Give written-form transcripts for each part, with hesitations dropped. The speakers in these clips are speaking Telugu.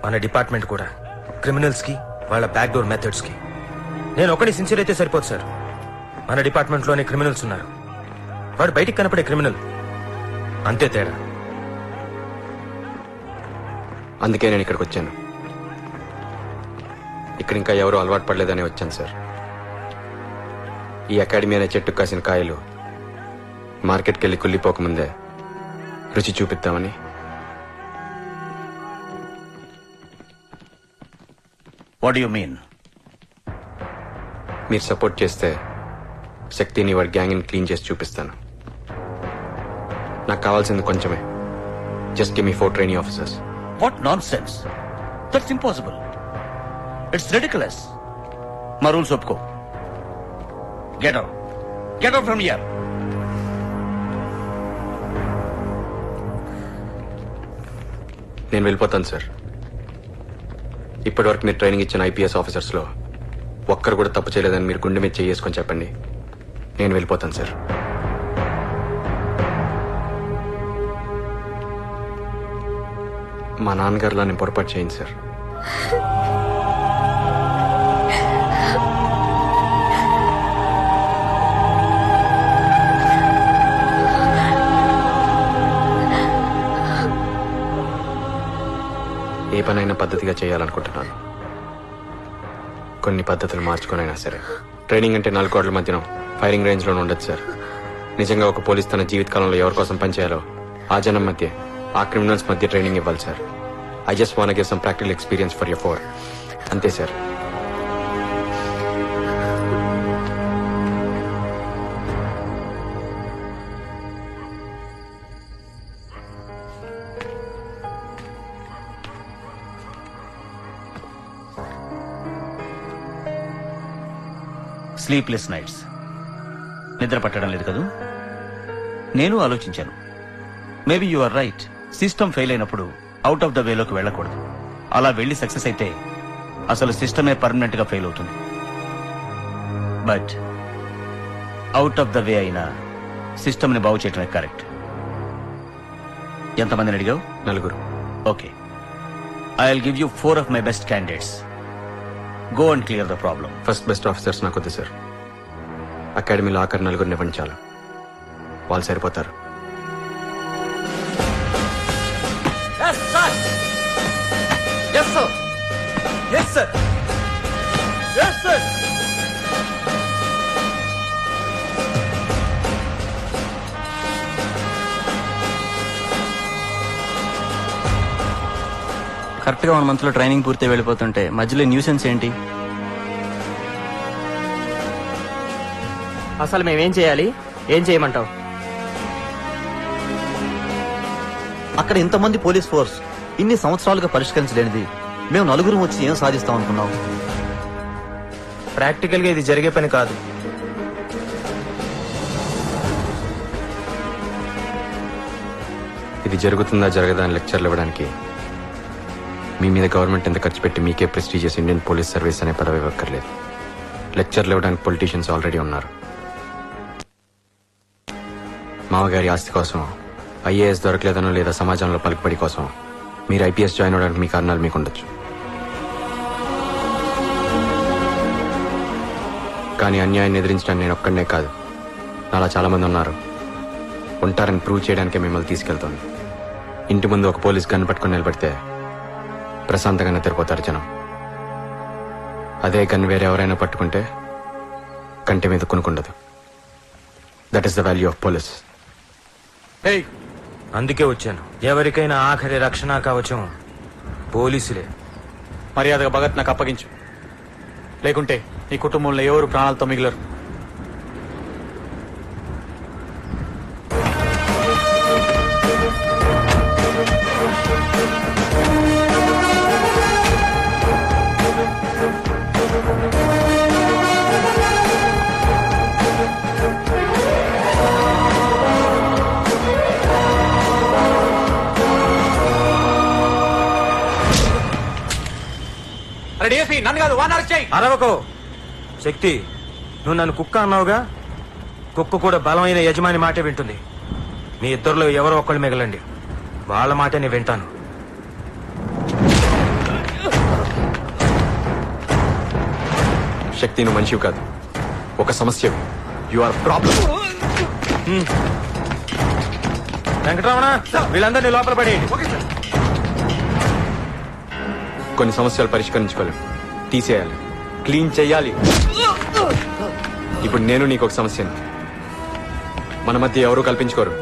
మన డిపార్ట్మెంట్ కూడా క్రిమినల్స్ కి వాళ్ళ బ్యాక్ డోర్ మెథడ్స్ కి నేను ఒకటి సిన్సియర్ అయితే సరిపోదు సార్. మన డిపార్ట్మెంట్ లోనే క్రిమినల్స్ ఉన్నారు. వాడు బయటికి కనపడే క్రిమినల్, అంతే తేడా. అందుకే నేను ఇక్కడికి వచ్చాను. ఇక్కడ ఇంకా ఎవరు అలవాటు పడలేదని వచ్చాను సార్. ఈ అకాడమీ అనే చెట్టు కాసిన కాయలు మార్కెట్కి వెళ్ళి కుళ్ళిపోకముందే రుచి చూపిద్దామని. What you mean? మీరు సపోర్ట్ చేస్తే శక్తిని వాడి గ్యాంగ్ని క్లీన్ చేసి చూపిస్తాను. నాకు కావాల్సింది కొంచెమే. Just give me 4 training officers. What non sense? That's impossible. It's ridiculous. మా రూల్స్ ఒప్పుకో. Get out. Get out from here. నేను వెళ్ళిపోతాను సార్. ఇప్పటివరకు మీరు ట్రైనింగ్ ఇచ్చిన ఐపీఎస్ ఆఫీసర్స్లో ఒక్కరు కూడా తప్పు చేయలేదని మీరు గుండె మీద చేసుకొని చెప్పండి. నేను వెళ్ళిపోతాను సార్. మా నాన్నగారిలా నేను పొరపాటు చేయండి సార్. ఏ పనైనా పద్ధతిగా చేయాలనుకుంటున్నాను. కొన్ని పద్ధతులు మార్చుకునైనా సరే. ట్రైనింగ్ అంటే 4 గోడల మధ్యన ఫైరింగ్ రేంజ్ లో ఉండదు సార్. నిజంగా ఒక పోలీస్ తన జీవితకాలంలో ఎవరి కోసం పనిచేయాలో ఆ జనం మధ్య, ఆ క్రిమినల్స్ మధ్య ట్రైనింగ్ ఇవ్వాలి sir. I just want give some practical experience for your 4. అంతే సార్. Sleepless nights. నిద్ర పట్టడం లేదు కదూ? నేను ఆలోచించాను. Maybe you are right. System fail అయినప్పుడు అవుట్ ఆఫ్ ద వేలోకి వెళ్ళకూడదు. అలా వెళ్ళి సక్సెస్ అయితే అసలు సిస్టమే పర్మనెంట్ గా ఫెయిల్ అవుతుంది. But out of the way అయినా సిస్టమ్ ని బాగు చేయటమే కరెక్ట్. ఎంతమందిని అడిగావు? 4. Okay. I will give you 4 of my best candidates. Go and clear the problem. First best officers నాకు వద్దు సార్. అకాడమీలో ఆఖరి 4 ఇవ్వండి చాలు. వాళ్ళు సరిపోతారు. కరెక్ట్ గా 1 month లో ట్రైనింగ్ పూర్తి వెళ్ళిపోతుంటే మధ్యలో న్యూసెన్స్ ఏంటి? అసలు మేమేం చేయాలి? ఏం చేయమంటావు? అక్కడ ఇంతమంది పోలీస్ ఫోర్స్ ఇన్ని సంవత్సరాలుగా పరిష్కరించలేనిది మేము 4 వచ్చి ఏం సాధిస్తాం అనుకున్నాం? ప్రాక్టికల్ గా ఇది జరిగే పని కాదు. ఇది జరుగుతుందా జరగదా అని లెక్చర్లు ఇవ్వడానికి మీ మీద గవర్నమెంట్ ఎంత ఖర్చు పెట్టి మీకే ప్రెస్టీజియస్ ఇండియన్ పోలీస్ సర్వీస్ అనే పదవి ఇవ్వక్కర్లేదు. లెక్చర్లు ఇవ్వడానికి పొలిటీషియన్స్ ఆల్రెడీ ఉన్నారు. మామగారి ఆస్తి కోసం, ఐఏఎస్ దొరకలేదనో లేదా సమాజంలో పలుకుబడి కోసం మీరు ఐపీఎస్ జాయిన్ అవడానికి మీ కారణాలు మీకు ఉండొచ్చు. కానీ అన్యాయాన్ని ఎదిరించడానికి నేను ఒక్కడనే కాదు, నాలా చాలా మంది ఉన్నారు. ఉంటారని ప్రూవ్ చేయడానికే మిమ్మల్ని తీసుకెళ్తాను. ఇంటి ముందు ఒక పోలీస్ గన్ పట్టుకొని నిలబడితే ప్రశాంతంగా నిద్రపోతారు జనం. అదే గన్ వేరే ఎవరైనా పట్టుకుంటే కంటి మీద కొనుక్కుండదు. That is the value of police. అందుకే వచ్చాను. ఎవరికైనా ఆఖరి రక్షణ కవచం పోలీసులే. మర్యాదగా భగత్ నాకు అప్పగించు, లేకుంటే నీ కుటుంబంలో ఎవరు ప్రాణాలతో మిగిలరు. అరవకో శక్తి. నువ్వు నన్ను కుక్క అన్నావుగా, కుక్క కూడా బలమైన యజమాని మాటే వింటుంది. మీ ఇద్దరిలో ఎవరో ఒక్కళ్ళు మిగలండి, వాళ్ళ మాటే నేను వింటాను. శక్తి నువ్వు మనిషివి కాదు, ఒక సమస్య. You are problem. వెంకటరమణ, వీళ్ళందరినీ లోపల పడేయండి. కొన్ని సమస్యలు పరిష్కరించుకోలేం, తీసేయాలి, క్లీన్ చేయాలి. ఇప్పుడు నేను నీకు ఒక సమస్యని. మన మధ్య ఎవరు కల్పించుకోరు.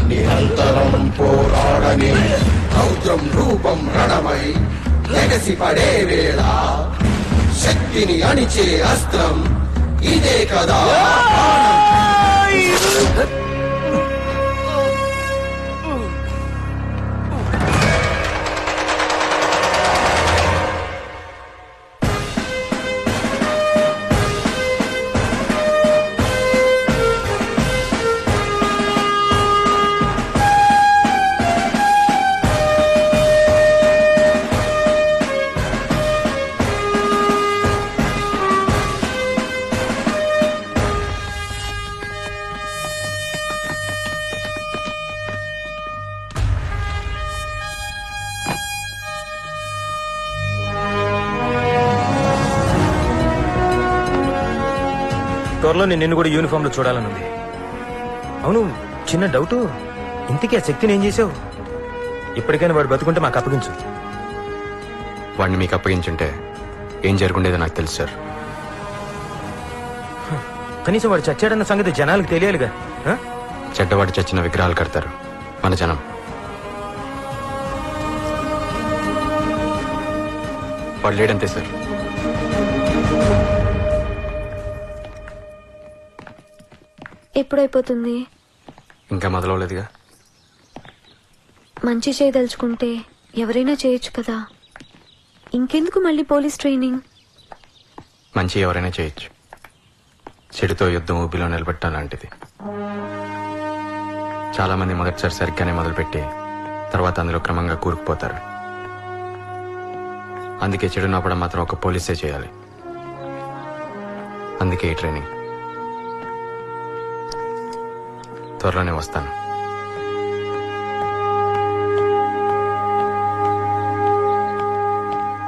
నిరంతరం పోరాడని రౌద్రం రూపం రణమై ఎగసి పడే వేళ శక్తిని అణిచే అస్త్రం ఇదే కదా. త్వరలో నేను నిన్ను కూడా యూనిఫామ్ లో చూడాలని ఉంది. అవును, చిన్న డౌట్, ఇంతకీ ఆ శక్తిని ఏం చేసావు? ఇప్పటికైనా వాడు బతుకుంటే మాకు అప్పగించు. వాడిని మీకు అప్పగించుంటే ఏం జరుగుండేదో నాకు తెలుసు సార్. కనీసం వాడు చచ్చాడన్న సంగతి జనాలకు తెలియాలిగా. చెడ్డవాడు చచ్చిన విగ్రహాలు కడతారు మన జనం. వాడు లేడంతే సార్. ఎప్పుడైపోతుంది? ఇంకా మొదలవలేదుగా. మంచి చేయదలుచుకుంటే ఎవరైనా చేయొచ్చు కదా, ఇంకెందుకు మళ్ళీ పోలీస్ ట్రైనింగ్? మంచి ఎవరైనా చేయొచ్చు, చెడుతో యుద్ధం ఊబిలో నిలబెట్టడం లాంటిది. చాలా మంది మొదటిసారి సరిగ్గానే మొదలుపెట్టి తర్వాత అందులో క్రమంగా కూరుకుపోతారు. అందుకే చెడు నాపడం మాత్రం ఒక పోలీసే చేయాలి. అందుకే ఈ ట్రైనింగ్. త్వరలోనే వస్తాను.